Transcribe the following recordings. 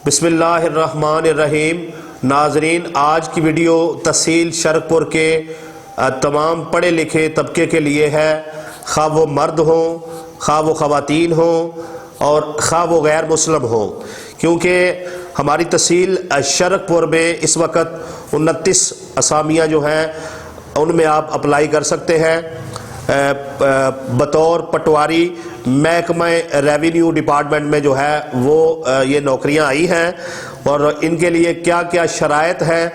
بسم اللہ الرحمن الرحیم۔ ناظرین، آج کی ویڈیو تحصیل شرق پور کے تمام پڑھے لکھے طبقے کے لیے ہے، خواہ وہ مرد ہوں، خواہ وہ خواتین ہوں اور خواہ وہ غیر مسلم ہوں، کیونکہ ہماری تحصیل شرق پور میں اس وقت 29 اسامیاں جو ہیں ان میں آپ اپلائی کر سکتے ہیں بطور پٹواری۔ محکمہ ریونیو ڈپارٹمنٹ میں جو ہے وہ یہ نوکریاں آئی ہیں، اور ان کے لیے کیا کیا شرائط ہیں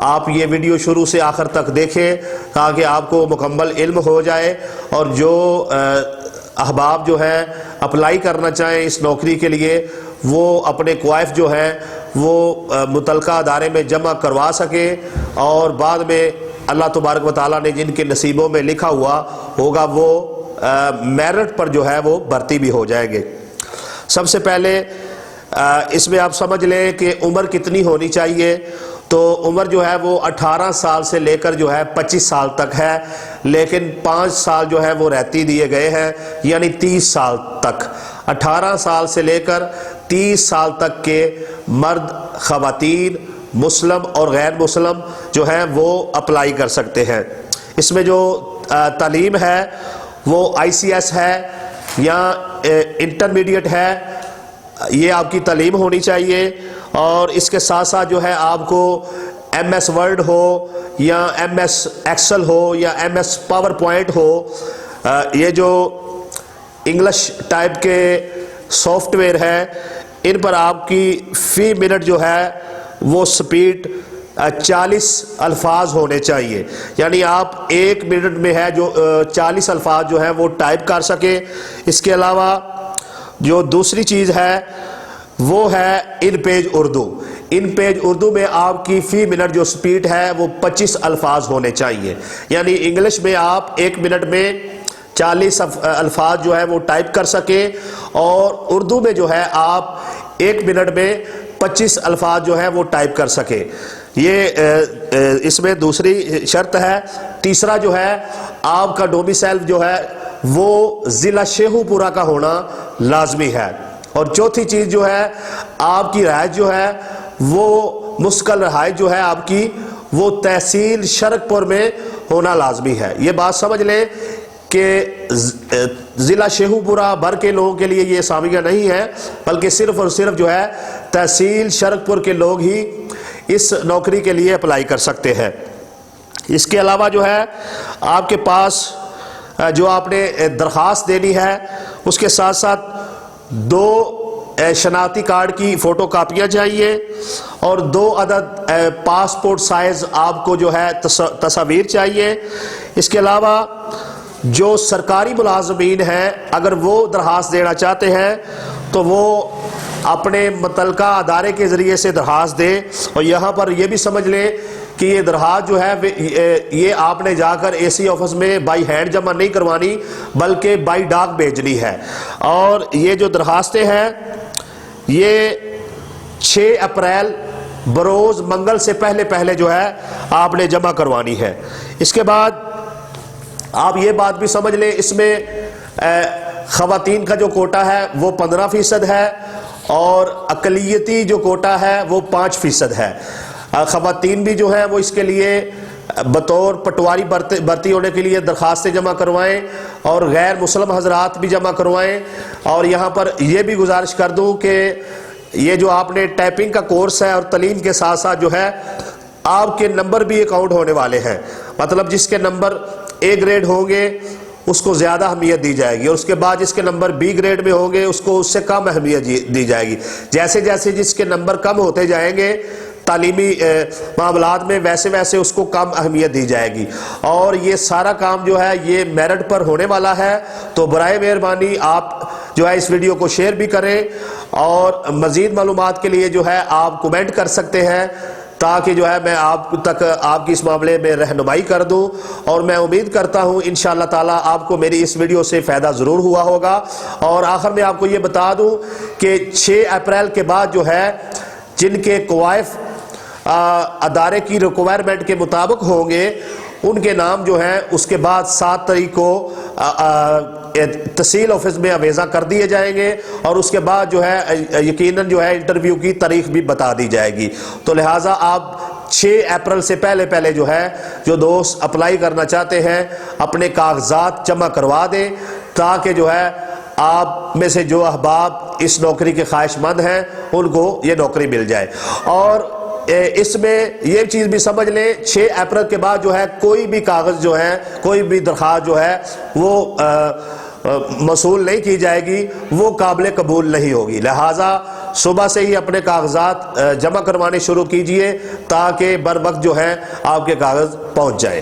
آپ یہ ویڈیو شروع سے آخر تک دیکھیں تاکہ آپ کو مکمل علم ہو جائے، اور جو احباب جو ہیں اپلائی کرنا چاہیں اس نوکری کے لیے وہ اپنے کوائف جو ہیں وہ متعلقہ ادارے میں جمع کروا سکیں، اور بعد میں اللہ تبارک و تعالیٰ نے جن کے نصیبوں میں لکھا ہوا ہوگا وہ میرٹ پر جو ہے وہ بھرتی بھی ہو جائیں گے۔ سب سے پہلے اس میں آپ سمجھ لیں کہ عمر کتنی ہونی چاہیے، تو عمر جو ہے وہ 18 سال سے لے کر جو ہے 25 سال تک ہے، لیکن 5 سال جو ہے وہ رہتی دیے گئے ہیں، یعنی 30 سال تک۔ 18 سال سے لے کر 30 سال تک کے مرد، خواتین، مسلم اور غیر مسلم جو ہیں وہ اپلائی کر سکتے ہیں۔ اس میں جو تعلیم ہے وہ ICS ہے یا انٹرمیڈیٹ ہے، یہ آپ کی تعلیم ہونی چاہیے، اور اس کے ساتھ ساتھ جو ہے آپ کو MS ورڈ ہو یا MS ایکسل ہو یا MS پاور پوائنٹ ہو، یہ جو انگلش ٹائپ کے سافٹ ویئر ہے ان پر آپ کی فی منٹ جو ہے وہ سپیڈ 40 الفاظ ہونے چاہیے، یعنی آپ 1 منٹ میں ہے جو 40 الفاظ جو ہیں وہ ٹائپ کر سکیں۔ اس کے علاوہ جو دوسری چیز ہے وہ ہے ان پیج اردو۔ ان پیج اردو میں آپ کی فی منٹ جو سپیڈ ہے وہ 25 الفاظ ہونے چاہیے، یعنی انگلش میں آپ 1 منٹ میں 40 الفاظ جو ہے وہ ٹائپ کر سکیں، اور اردو میں جو ہے آپ 1 منٹ میں 25 الفاظ جو ہے وہ ٹائپ کر سکیں۔ یہ اس میں دوسری شرط ہے۔ تیسرا جو ہے آپ کا ڈومیسائل جو ہے وہ ضلع شیخو پورہ کا ہونا لازمی ہے، اور چوتھی چیز جو ہے آپ کی رہائش جو ہے وہ مسکن رہائش جو ہے آپ کی وہ تحصیل شرق پور میں ہونا لازمی ہے۔ یہ بات سمجھ لیں کہ ضلع شیخو پورہ بھر کے لوگوں کے لیے یہ اسامیاں نہیں ہیں، بلکہ صرف اور صرف جو ہے تحصیل شرق پور کے لوگ ہی اس نوکری کے لیے اپلائی کر سکتے ہیں۔ اس کے علاوہ جو ہے آپ کے پاس جو آپ نے درخواست دینی ہے اس کے ساتھ ساتھ 2 شناختی کارڈ کی فوٹو کاپیاں چاہیے، اور 2 عدد پاسپورٹ سائز آپ کو جو ہے تصاویر چاہیے۔ اس کے علاوہ جو سرکاری ملازمین ہیں اگر وہ درخواست دینا چاہتے ہیں تو وہ اپنے متعلقہ ادارے کے ذریعے سے درخواست دیں، اور یہاں پر یہ بھی سمجھ لیں کہ یہ درخواست جو ہے یہ آپ نے جا کر AC آفس میں بائی ہینڈ جمع نہیں کروانی بلکہ بائی ڈاک بھیجنی ہے، اور یہ جو درخواستیں ہیں یہ 6 اپریل بروز منگل سے پہلے جو ہے آپ نے جمع کروانی ہے۔ اس کے بعد آپ یہ بات بھی سمجھ لیں اس میں خواتین کا جو کوٹا ہے وہ 15% ہے، اور اقلیتی جو کوٹا ہے وہ 5% ہے۔ خواتین بھی جو ہیں وہ اس کے لیے بطور پٹواری بھرتی ہونے کے لیے درخواستیں جمع کروائیں، اور غیر مسلم حضرات بھی جمع کروائیں۔ اور یہاں پر یہ بھی گزارش کر دوں کہ یہ جو آپ نے ٹائپنگ کا کورس ہے اور تعلیم کے ساتھ ساتھ جو ہے آپ کے نمبر بھی اکاؤنٹ ہونے والے ہیں، مطلب جس کے نمبر A گریڈ ہوں گے اس کو زیادہ اہمیت دی جائے گی، اور اس کے بعد جس کے نمبر B گریڈ میں ہوں گے اس کو اس سے کم اہمیت دی جائے گی۔ جیسے جیسے جس کے نمبر کم ہوتے جائیں گے تعلیمی معاملات میں ویسے ویسے اس کو کم اہمیت دی جائے گی، اور یہ سارا کام جو ہے یہ میرٹ پر ہونے والا ہے۔ تو برائے مہربانی آپ جو ہے اس ویڈیو کو شیئر بھی کریں، اور مزید معلومات کے لیے جو ہے آپ کومنٹ کر سکتے ہیں تاکہ جو ہے میں آپ تک آپ کی اس معاملے میں رہنمائی کر دوں، اور میں امید کرتا ہوں انشاءاللہ تعالیٰ آپ کو میری اس ویڈیو سے فائدہ ضرور ہوا ہوگا۔ اور آخر میں آپ کو یہ بتا دوں کہ 6 اپریل کے بعد جو ہے جن کے کوائف ادارے کی ریکوائرمنٹ کے مطابق ہوں گے ان کے نام جو ہیں اس کے بعد 7 تاریخ کو تحصیل آفس میں آویزہ کر دیے جائیں گے اور اس کے بعد جو ہے یقیناً جو ہے انٹرویو کی تاریخ بھی بتا دی جائے گی. تو لہٰذا آپ 6 اپریل سے پہلے جو ہے جو دوست اپلائی کرنا چاہتے ہیں اپنے کاغذات جمع کروا دیں تاکہ جو ہے آپ میں سے جو احباب اس نوکری کے خواہش مند ہیں ان کو یہ نوکری مل جائے. اور اس میں یہ چیز بھی سمجھ لیں 6 اپریل کے بعد جو ہے کوئی بھی کاغذ جو ہے کوئی بھی درخواست جو ہے وہ موصول نہیں کی جائے گی, وہ قابل قبول نہیں ہوگی. لہٰذا صبح سے ہی اپنے کاغذات جمع کروانے شروع کیجئے تاکہ بر وقت جو ہے آپ کے کاغذ پہنچ جائیں.